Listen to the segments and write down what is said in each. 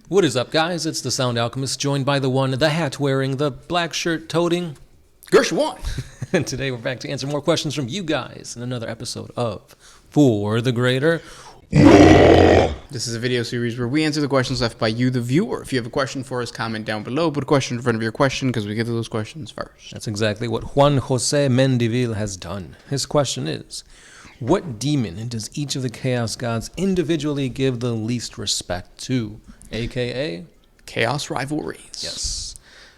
What is up, guys? It's the Sound Alchemist, joined by the one, the hat-wearing, the black shirt-toting Gershwan. And today we're back to answer more questions from you guys in another episode of For the Greater. This is a video series where we answer the questions left by you, the viewer. If you have a question for us, comment down below. Put a question in front of your question because we get to those questions first. That's exactly what Juan Jose Mendivil has done. His question is, what demon does each of the Chaos Gods individually give the least respect to? AKA? Chaos Rivalries. Yes.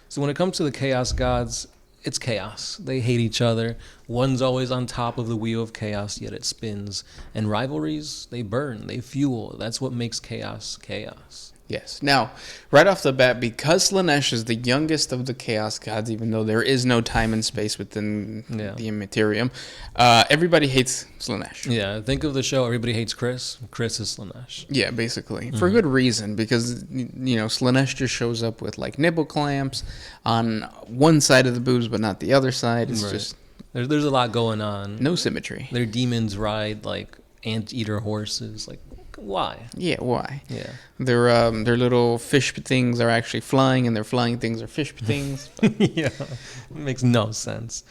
So when it comes to the Chaos Gods, it's chaos. They hate each other. One's always on top of the wheel of chaos, yet it spins. And rivalries, they burn, they fuel. That's what makes chaos chaos. Yes. Now, right off the bat, because Slaanesh is the youngest of the Chaos Gods, even though there is no time and space within the Imperium, everybody hates Slaanesh. Yeah, think of the show Everybody Hates Chris. Chris is Slaanesh. Yeah, basically. For good reason, because, you know, Slaanesh just shows up with, like, nipple clamps on one side of the boobs, but not the other side. It's just... There's a lot going on. No symmetry. Their demons ride, like, anteater horses. Like, why? Yeah, why? Yeah. Their little fish things are actually flying, and their flying things are fish things. Yeah, it makes no sense.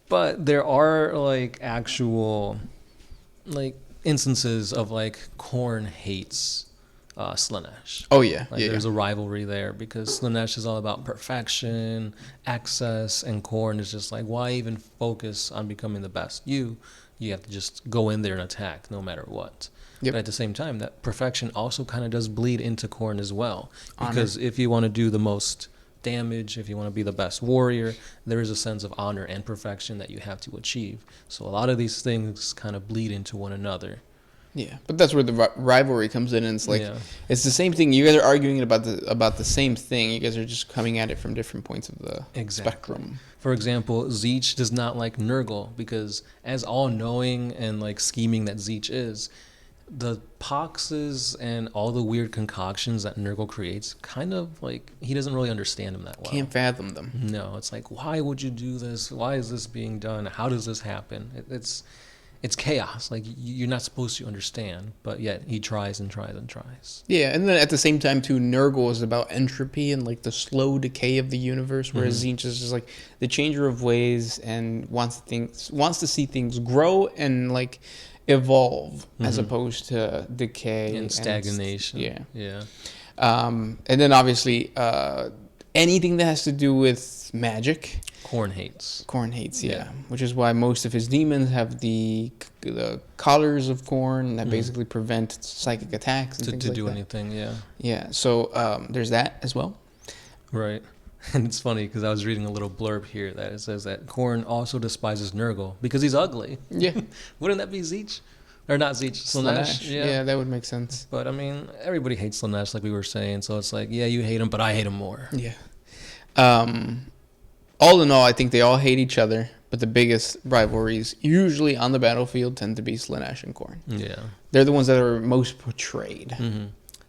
But there are, like, actual, like, instances of, like, Khorne hates Slaanesh. Oh, yeah. Like, there's a rivalry there because Slaanesh is all about perfection, access, and Khorne is just like, why even focus on becoming the best? You have to just go in there and attack no matter what. Yep. But at the same time, that perfection also kind of does bleed into Khorne as well. Because if you want to do the most damage, if you want to be the best warrior, there is a sense of honor and perfection that you have to achieve. So a lot of these things kind of bleed into one another. Yeah, but that's where the rivalry comes in, and it's like it's the same thing. You guys are arguing about the same thing. You guys are just coming at it from different points of the spectrum. For example, Tzeentch does not like Nurgle because, as all-knowing and like scheming that Tzeentch is, the poxes and all the weird concoctions that Nurgle creates, kind of like he doesn't really understand them that well. Can't fathom them. No, it's like, why would you do this? Why is this being done? How does this happen? It's chaos. Like, you're not supposed to understand, but yet he tries and tries and tries. Yeah, and then at the same time, too, Nurgle is about entropy and, like, the slow decay of the universe, whereas Tzeentch is just, like, the changer of ways and wants to see things grow and, like, evolve as opposed to decay. And stagnation. Yeah. And then, obviously, anything that has to do with magic... Khorne hates. Yeah. Which is why most of his demons have the collars of Khorne that basically prevent psychic attacks and things like that. To do anything, yeah. Yeah, so there's that as well. Right. And it's funny because I was reading a little blurb here that it says that Khorne also despises Nurgle because he's ugly. Yeah. Wouldn't that be Tzeentch? Or not Tzeentch, Slaanesh. Yeah, that would make sense. But, I mean, everybody hates Slaanesh like we were saying, so it's like, yeah, you hate him, but I hate him more. Yeah. All in all, I think they all hate each other, but the biggest rivalries usually on the battlefield tend to be Slaanesh and Khorne. Yeah. They're the ones that are most portrayed.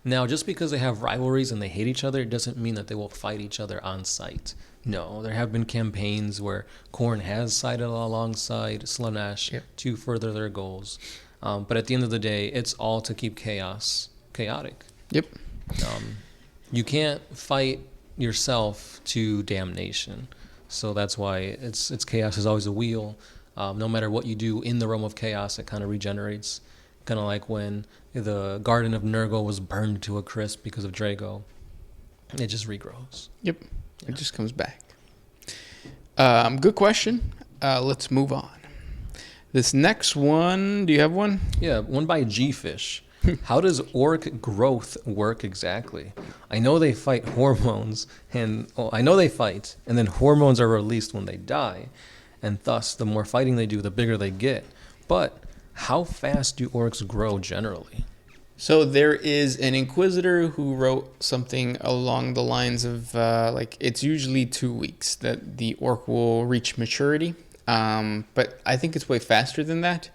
Now, just because they have rivalries and they hate each other, it doesn't mean that they will fight each other on sight. No, there have been campaigns where Khorne has sided alongside Slaanesh to further their goals. But at the end of the day, it's all to keep chaos chaotic. Yep. You can't fight yourself to damnation. So that's why it's chaos is always a wheel. No matter what you do in the realm of chaos, it kind of regenerates. Kind of like when the Garden of Nurgle was burned to a crisp because of Drago. It just regrows. Yep. It just comes back. Good question. Let's move on. This next one, do you have one? Yeah, one by G-Fish. How does orc growth work exactly? I know they fight hormones, and then hormones are released when they die, and thus the more fighting they do, the bigger they get. But how fast do orcs grow generally? So there is an inquisitor who wrote something along the lines of like it's usually 2 weeks that the orc will reach maturity, but I think it's way faster than that.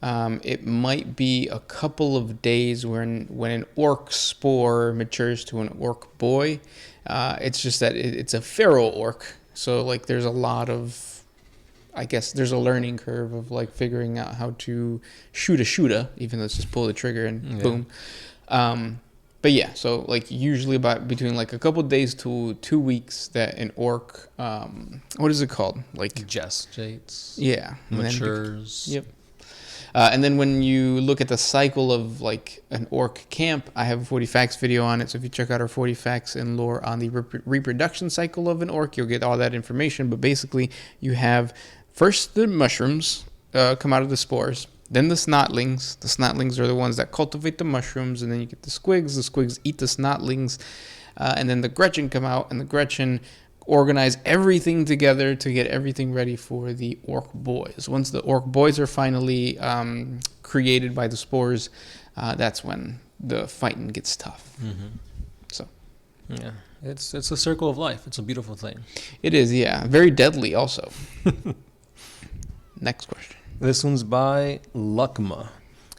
It might be a couple of days when an orc spore matures to an orc boy. It's just that it's a feral orc. So, like, there's a lot of, I guess, there's a learning curve of, like, figuring out how to shoot a shooter, even though it's just pull the trigger and boom. But yeah, so like usually about between like a couple days to 2 weeks that an orc, what is it called? Like Gestates. yeah, Matures. Yep. And then when you look at the cycle of like an orc camp, I have a 40 facts video on it. So if you check out our 40 facts and lore on the reproduction cycle of an orc, you'll get all that information. But basically, you have first the mushrooms come out of the spores, then the snotlings. The snotlings are the ones that cultivate the mushrooms, and then you get the squigs. The squigs eat the snotlings, and then the Gretchen come out, and the Gretchen organize everything together to get everything ready for the orc boys. Once the orc boys are finally created by the spores, that's when the fighting gets tough. Mm-hmm. So, yeah, it's a circle of life. It's a beautiful thing. it is, yeah, very deadly also. Next question. This one's by Luckma.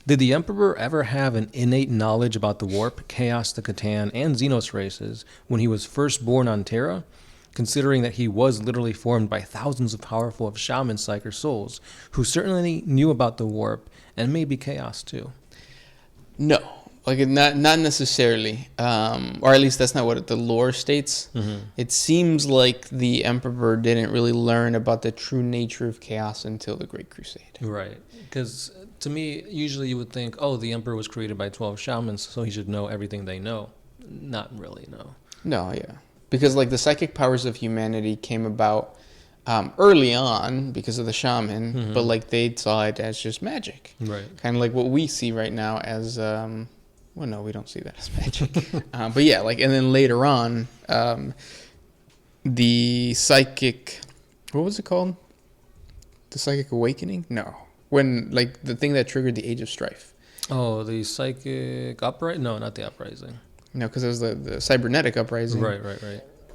Did the Emperor ever have an innate knowledge about the Warp, Chaos, the Catan, and Xenos races when he was first born on Terra? Considering that he was literally formed by thousands of powerful shaman psyker souls who certainly knew about the warp and maybe chaos too. No, like not necessarily, or at least that's not what the lore states. Mm-hmm. It seems like the Emperor didn't really learn about the true nature of chaos until the Great Crusade. Right, because to me, usually you would think, oh, the Emperor was created by 12 shamans, so he should know everything they know. Not really, no. No, yeah. Because like the psychic powers of humanity came about early on because of the shaman, Mm-hmm. but like they saw it as just magic. Right. Kind of like what we see right now as, well, no, we don't see that as magic. But yeah, like, and then later on, the psychic, what was it called? The psychic awakening? No. When, like, the thing that triggered the Age of Strife. Oh, the psychic uprising? No, not the uprising. No, because it was the cybernetic uprising. Right.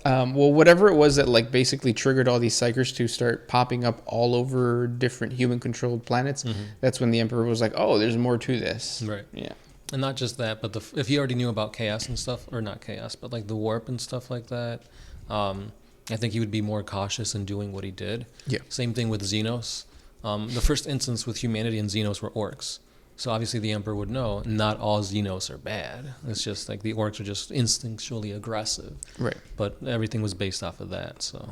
Well, whatever it was that like basically triggered all these psychers to start popping up all over different human-controlled planets. Mm-hmm. That's when the Emperor was like, "Oh, there's more to this." Right. Yeah. And not just that, but if he already knew about chaos and stuff, or not chaos, but like the warp and stuff like that, I think he would be more cautious in doing what he did. Yeah. Same thing with Xenos. The first instance with humanity and Xenos were orcs. So obviously the Emperor would know not all Xenos are bad. It's just like the orcs are just instinctually aggressive. Right. But everything was based off of that, so.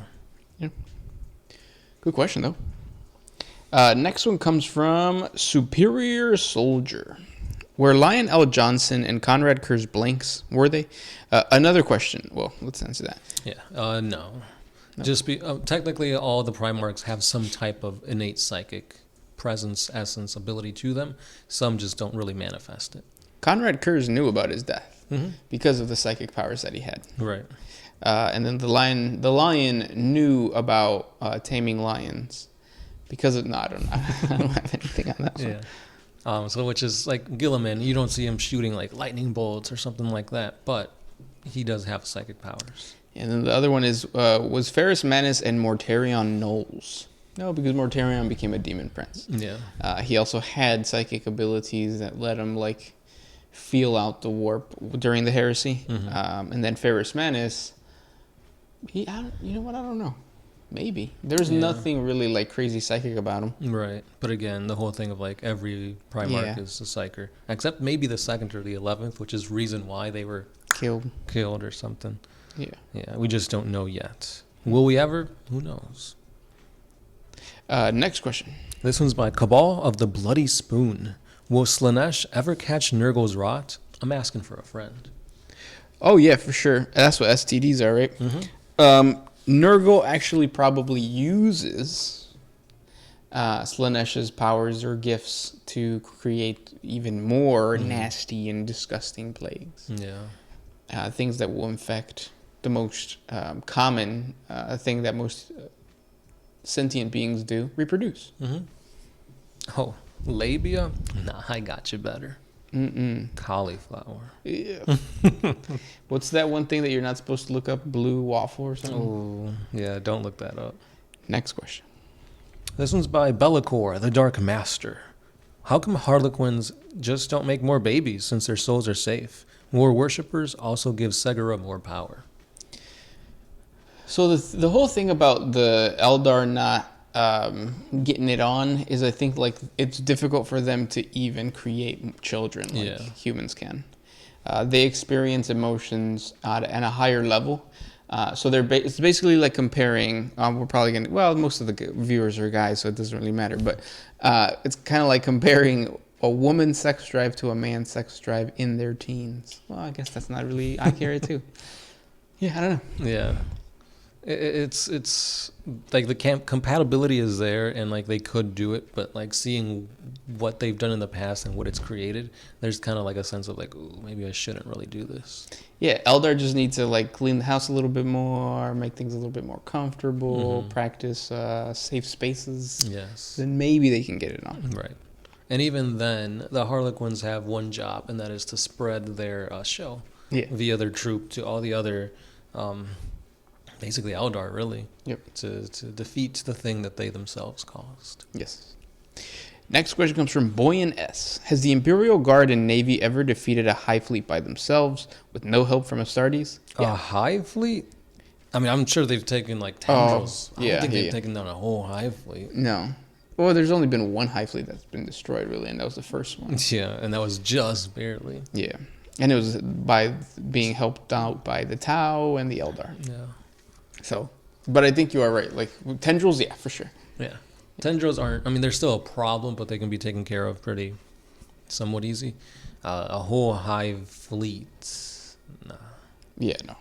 Yeah. Good question, though. Next one comes from Superior Soldier. Were Lion L. Johnson and Conrad Kurz blanks? Were they? Another question. Well, let's answer that. Yeah. No. Just technically all the Primarchs have some type of innate psychic presence, essence, ability to them. Some just don't really manifest it. Conrad Kurz knew about his death Mm-hmm. because of the psychic powers that he had. Right. And then the lion knew about taming lions because of, no, I don't know. I don't have anything on that one. Yeah. So which is like Gilliman, you don't see him shooting like lightning bolts or something like that, but he does have psychic powers. And then the other one is, was Ferrus Manus and Mortarion Knowles? No, because Mortarion became a demon prince. Yeah. He also had psychic abilities that let him like feel out the warp during the heresy. Mm-hmm. And then Ferrus Manus, you know what? I don't know. Maybe there's nothing really like crazy psychic about him. Right. But again, the whole thing of like every Primarch is a psyker, except maybe the 2nd or the 11th, which is reason why they were killed or something. Yeah. Yeah. We just don't know yet. Will we ever? Who knows? Next question. This one's by Cabal of the Bloody Spoon. Will Slaanesh ever catch Nurgle's rot? I'm asking for a friend. Oh yeah, for sure. That's what STDs are, right? Mm-hmm. Nurgle actually probably uses Slaanesh's powers or gifts to create even more nasty and disgusting plagues. Yeah. Things that will infect the most common thing that most sentient beings do, reproduce. Mm-hmm. Oh, labia? Nah, I got you better. Cauliflower. Yeah. What's that one thing that you're not supposed to look up? Blue waffle or something? Oh, yeah, don't look that up. Next question. This one's by Bellicor, the Dark Master. How come Harlequins just don't make more babies since their souls are safe? More worshippers also give Segura more power. So the whole thing about the Eldar not getting it on is, I think, like it's difficult for them to even create children like humans can. they experience emotions at a higher level. So it's basically like comparing. We're probably gonna. Well, most of the viewers are guys, so it doesn't really matter. But it's kind of like comparing a woman's sex drive to a man's sex drive in their teens. Well, I guess that's not really accurate too. Yeah, I don't know. Yeah. It's like the compatibility is there, and like they could do it, but like seeing what they've done in the past and what it's created, there's kind of like a sense of like, ooh, maybe I shouldn't really do this. Yeah, Eldar just needs to like clean the house a little bit more, make things a little bit more comfortable, practice safe spaces. Yes. Then maybe they can get it on. Right. And even then, the Harlequins have one job, and that is to spread their show via their troop to all the other, basically Eldar, really. Yep. To defeat the thing that they themselves caused. Yes. Next question comes from Boyan S. Has the Imperial Guard and Navy ever defeated a hive fleet by themselves with no help from Astartes? Yeah. A hive fleet? I mean, I'm sure they've taken like tendrils. I don't think they've taken down a whole hive fleet. No. Well, there's only been one hive fleet that's been destroyed, really, and that was the first one. Yeah, and that was just barely. Yeah. And it was by being helped out by the Tau and the Eldar. Yeah. So, but I think you are right. Like, tendrils, yeah, for sure. Yeah. Tendrils aren't, I mean, they're still a problem, but they can be taken care of pretty somewhat easy. A whole hive fleet, nah. Yeah, no.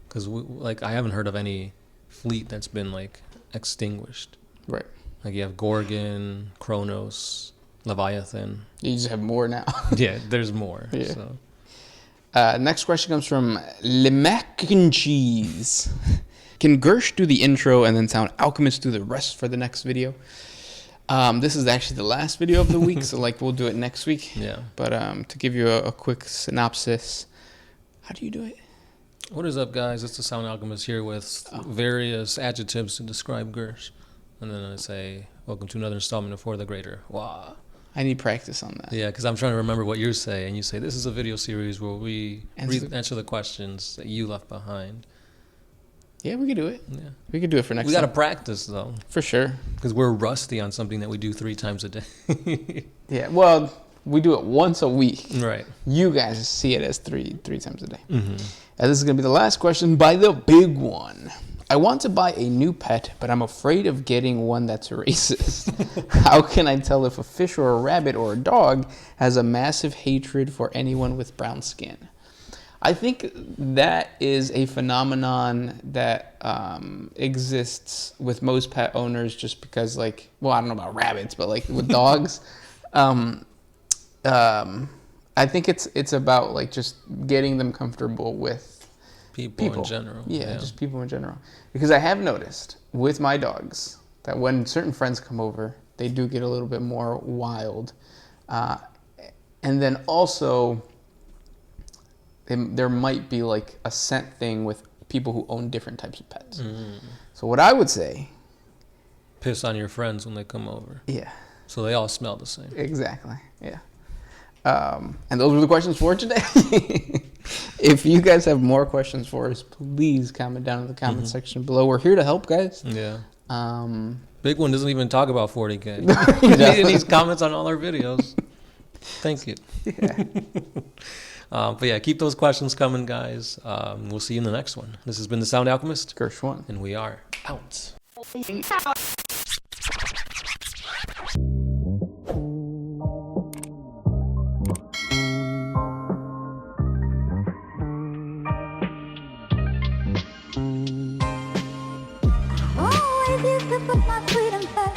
Because, like, I haven't heard of any fleet that's been, like, extinguished. Right. Like, you have Gorgon, Kronos, Leviathan. You just have more now. Yeah, there's more. Yeah. So. Next question comes from Mac and Cheese. Can Gersh do the intro and then Sound Alchemist do the rest for the next video? This is actually the last video of the week, so like we'll do it next week. Yeah. But to give you a quick synopsis, how do you do it? What is up, guys? It's the Sound Alchemist here with various adjectives to describe Gersh. And then I say, welcome to another installment of For the Greater. Wow. I need practice on that. Yeah, because I'm trying to remember what you say. And you say, this is a video series where we answer the questions that you left behind. Yeah, we could do it. Yeah. We could do it for next time. We got to practice, though. For sure. Because we're rusty on something that we do 3 times a day. Yeah, well, we do it once a week. Right. You guys see it as three times a day. Mm-hmm. And this is going to be the last question by the big one. I want to buy a new pet, but I'm afraid of getting one that's racist. How can I tell if a fish or a rabbit or a dog has a massive hatred for anyone with brown skin? I think that is a phenomenon that exists with most pet owners just because, like, well, I don't know about rabbits, but like with dogs, I think it's about like just getting them comfortable with people in general. Yeah, just people in general. Because I have noticed with my dogs that when certain friends come over, they do get a little bit more wild. And then also, there might be like a scent thing with people who own different types of pets. Mm. So what I would say... Piss on your friends when they come over. Yeah. So they all smell the same. Exactly, yeah. And those were the questions for today. If you guys have more questions for us, please comment down in the comment section below. We're here to help, guys. Yeah. Big One doesn't even talk about 40K. And he's comments on all our videos. Thank you. Yeah. But yeah, keep those questions coming, guys. We'll see you in the next one. This has been the Sound Alchemist. Gershwin. And we are out. Oh, if you could put my freedom back.